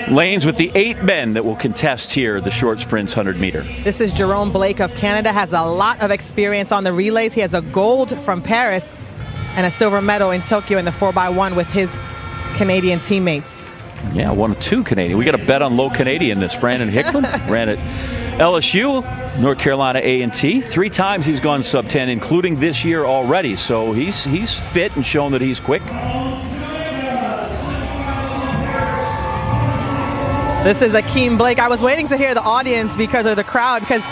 Lanes with the 8 men that will contest here the short sprints 100-meter. This is Jerome Blake of Canada, has a lot of experience on the relays. He has a gold from Paris and a silver medal in Tokyo in the 4x1 with his Canadian teammates. Yeah, 1 of 2 Canadian. We got a bet on low Canadian this. Brandon Hickman ran at LSU, North Carolina A&T. 3 times he's gone sub 10, including this year already. So he's fit and shown that he's quick. This is Ackeem Blake. I was waiting to hear the audience because of the crowd, because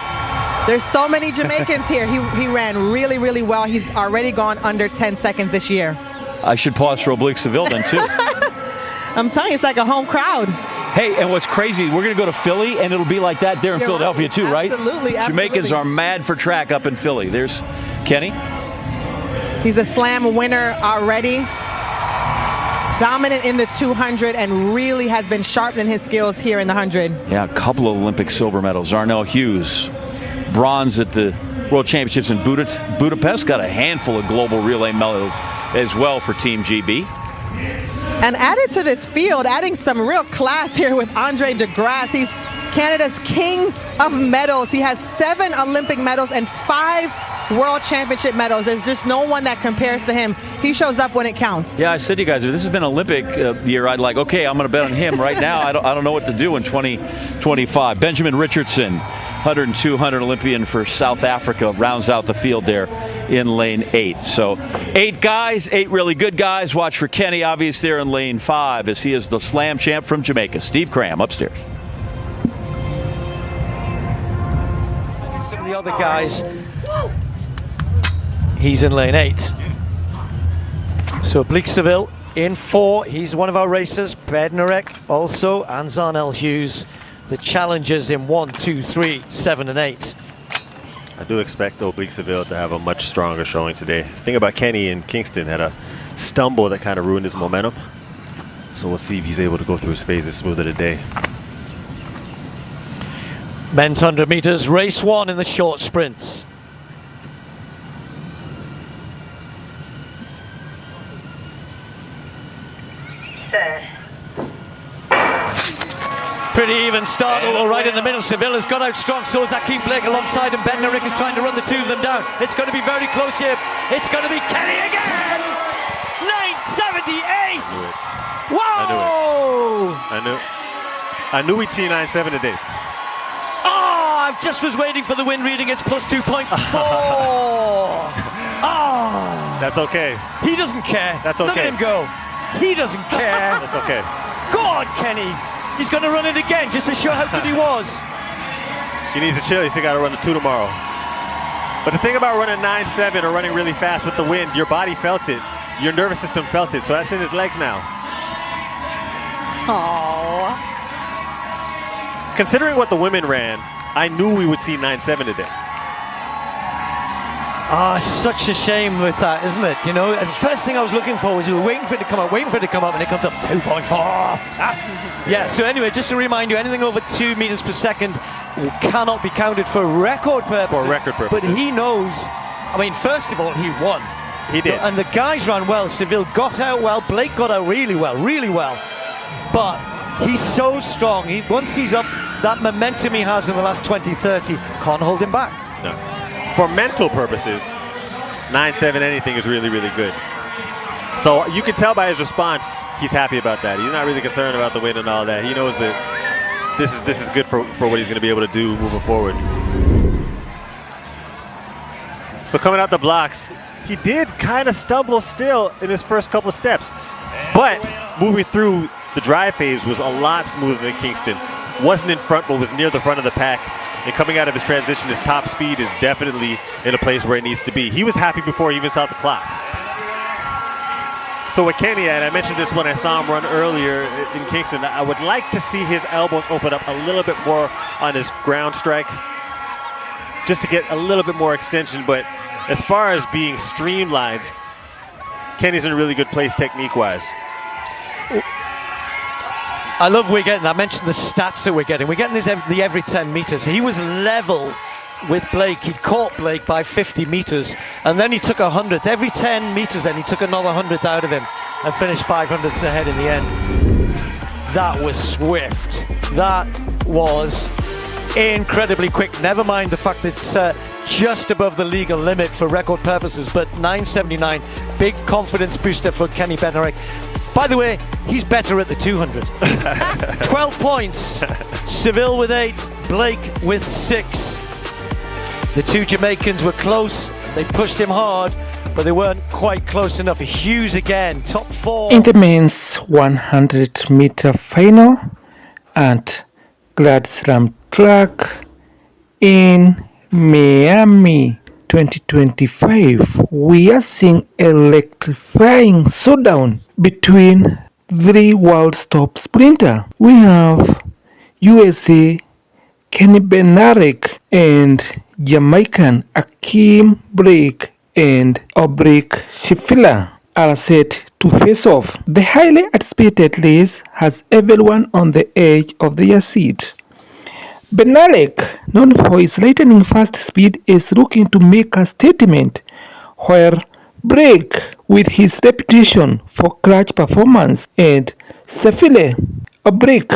there's so many Jamaicans here. He ran really, really well. He's already gone under 10 seconds this year. I should pause for Oblique Seville then, too. I'm telling you, it's like a home crowd. Hey, and what's crazy, we're going to go to Philly, and it'll be like that there in Philadelphia, too, right? Absolutely. Jamaicans are mad for track up in Philly. There's Kenny. He's a slam winner already. Dominant in the 200 and really has been sharpening his skills here in the 100. Yeah, a couple of Olympic silver medals. Arnell Hughes, bronze at the World Championships in Budapest. Got a handful of global relay medals as well for Team GB. And added to this field, adding some real class here with Andre de Grasse. He's Canada's king of medals. He has 7 Olympic medals and 5 World Championship medals. There's just no one that compares to him. He shows up when it counts. Yeah, I said to you guys, if this has been Olympic year, I'd like, okay, I'm going to bet on him right now. I don't know what to do in 2025. Benjamin Richardson, 100 and 200 Olympian for South Africa, rounds out the field there in lane 8. So 8 guys, 8 really good guys. Watch for Kenny, obvious there in lane 5, as he is the slam champ from Jamaica. Steve Cram upstairs. Some of the other guys. He's in lane 8. So Oblique Seville in 4. He's one of our racers. Bednarek also, and Zarnell Hughes. The challengers in 1, 2, 3, 7, and 8. I do expect Oblique Seville to have a much stronger showing today. The thing about Kenny in Kingston had a stumble that kind of ruined his momentum. So we'll see if he's able to go through his phases smoother today. Men's 100 meters, race 1 in the short sprints. Pretty even start, all right in the middle. Seville has got out strong, so is Ackeem Blake alongside him. Bednarek is trying to run the 2 of them down. It's going to be very close here. It's going to be Kenny again! 978! Whoa! I knew we'd see 9.7 today. Oh, I just was waiting for the win reading. It's plus 2.4. Oh! That's okay. He doesn't care. That's okay. Look at him go. He doesn't care. That's okay. Go on, Kenny. He's going to run it again just to show how good he was. He needs to chill. He's still got to run the 2 tomorrow. But the thing about running 9.7 or running really fast with the wind, your body felt it. Your nervous system felt it. So that's in his legs now. Aww. Considering what the women ran, I knew we would see 9.7 today. Ah, such a shame with that, isn't it? You know, the first thing I was looking for was we were waiting for it to come up, and it comes up 2.4. Yeah, so anyway, just to remind you, anything over 2 meters per second cannot be counted for record purposes. For record purposes. But he knows, I mean, first of all, he won. He did. And the guys ran well. Seville got out well. Blake got out really well. But he's so strong. Once he's up, that momentum he has in the last 20, 30 can't hold him back. No. For mental purposes, 9.7 anything is really, really good. So you can tell by his response, he's happy about that. He's not really concerned about the win and all that. He knows that this is good for what he's going to be able to do moving forward. So coming out the blocks, he did kind of stumble still in his first couple of steps. But moving through the drive phase was a lot smoother than Kingston. Wasn't in front, but was near the front of the pack. And coming out of his transition, his top speed is definitely in a place where it needs to be. He was happy before he even saw the clock. So with Kenny, and I mentioned this when I saw him run earlier in Kingston, I would like to see his elbows open up a little bit more on his ground strike, just to get a little bit more extension. But as far as being streamlined, Kenny's in a really good place technique-wise. I love we're getting, I mentioned the stats that we're getting. We're getting this the every 10 meters. He was level with Blake. He caught Blake by 50 meters, and then he took 100th. Every 10 meters then he took another 100th out of him and finished 500ths ahead in the end. That was swift. That was incredibly quick. Never mind the fact that it's just above the legal limit for record purposes, but 9.79, big confidence booster for Kenny Bednarek. By the way, he's better at the 200. 12 points. Seville with 8, Blake with 6. The two Jamaicans were close. They pushed him hard, but they weren't quite close enough. Hughes again, top 4. In the men's 100-meter final at Grand Slam track in Miami 2025, we are seeing electrifying showdown between 3 world's top sprinter. We have USA Kenny Bednarek and Jamaican Ackeem and Oblique Seville are set to face off. The highly anticipated race has everyone on the edge of their seat. Bednarek, known for his lightning fast speed, is looking to make a statement, where Blake, with his reputation for clutch performance, and Seville, Oblique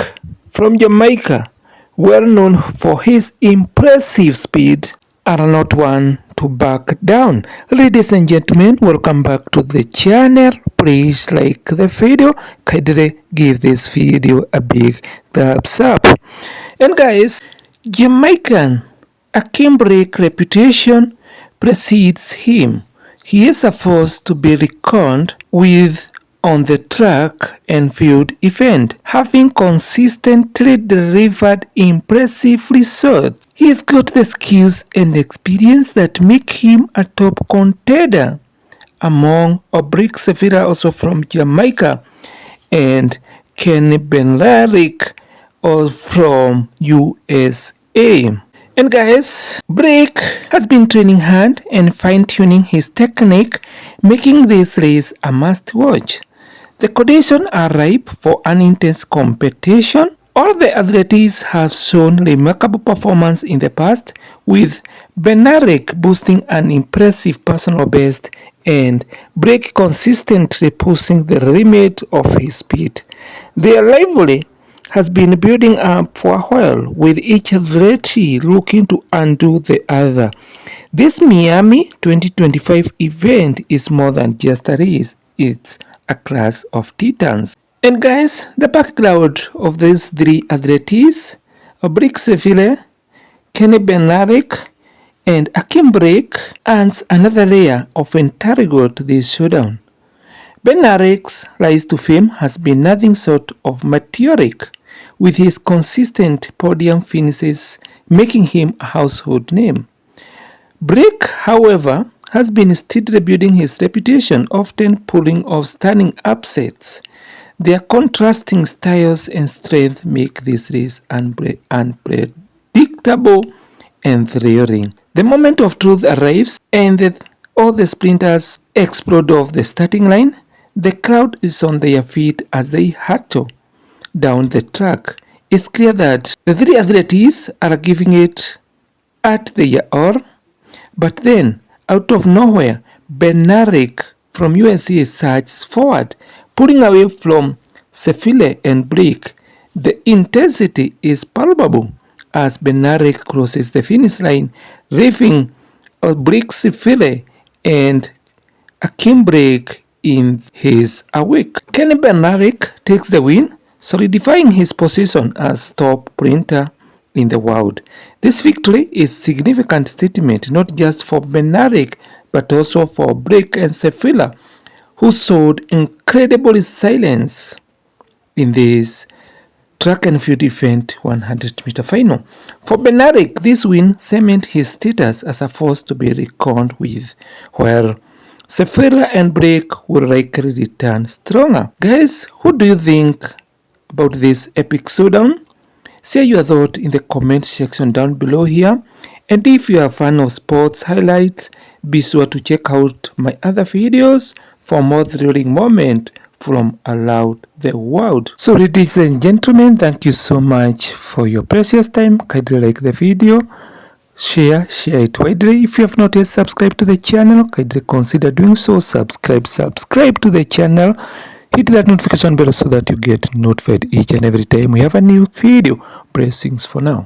from Jamaica, well known for his impressive speed, are not one to back down. Ladies and gentlemen, welcome back to the channel. Please like the video, kindly give this video a big thumbs up. And guys, Jamaican Ackeem reputation precedes him. He is a force to be reckoned with on the track and field event, having consistently delivered impressive results. He's got the skills and experience that make him a top contender among Oblique Seville, also from Jamaica, and Kenny Bednarek, all from USA. And guys, Blake has been training hard and fine-tuning his technique, making this race a must-watch. The conditions are ripe for an intense competition. All the athletes have shown remarkable performance in the past, with Bednarek boasting an impressive personal best and Blake consistently pushing the limit of his speed. Their rivalry has been building up for a while, with each athlete looking to undo the other. This Miami 2025 event is more than just a race, it's a class of titans. And guys, the background of these 3 athletes, Oblique Seville, Kenny Bednarek, and Ackeem adds another layer of intrigue to this showdown. Bednarek's rise to fame has been nothing short of meteoric, with his consistent podium finishes making him a household name. Blake, however, has been steadily building his reputation, often pulling off stunning upsets. Their contrasting styles and strength make this race unpredictable and thrilling. The moment of truth arrives and all the sprinters explode off the starting line. The crowd is on their feet as they hurtle down the track. It's clear that the 3 athletes are giving it at their all, but then, out of nowhere, Bednarek from USA surges forward, pulling away from Seville and Blake. The intensity is palpable as Bednarek crosses the finish line, leaving Oblique Seville and Ackeem in his wake. Kenny Bednarek takes the win, solidifying his position as top sprinter in the world. This victory is a significant statement not just for Bednarek but also for Blake and Seville, who showed incredible resilience in this track and field event 100-meter final. For Bednarek, this win cements his status as a force to be reckoned with, while Seville and Blake will likely return stronger. Guys, who do you think about this epic showdown? Share your thought in the comment section down below here. And if you are a fan of sports highlights, be sure to check out my other videos for more thrilling moments from around the world. So ladies and gentlemen, thank you so much for your precious time. Kindly like the video, share it widely. If you have not yet subscribed to the channel, kindly consider doing so. Subscribe to the channel. hit that notification bell so that you get notified each and every time we have a new video. Blessings for now.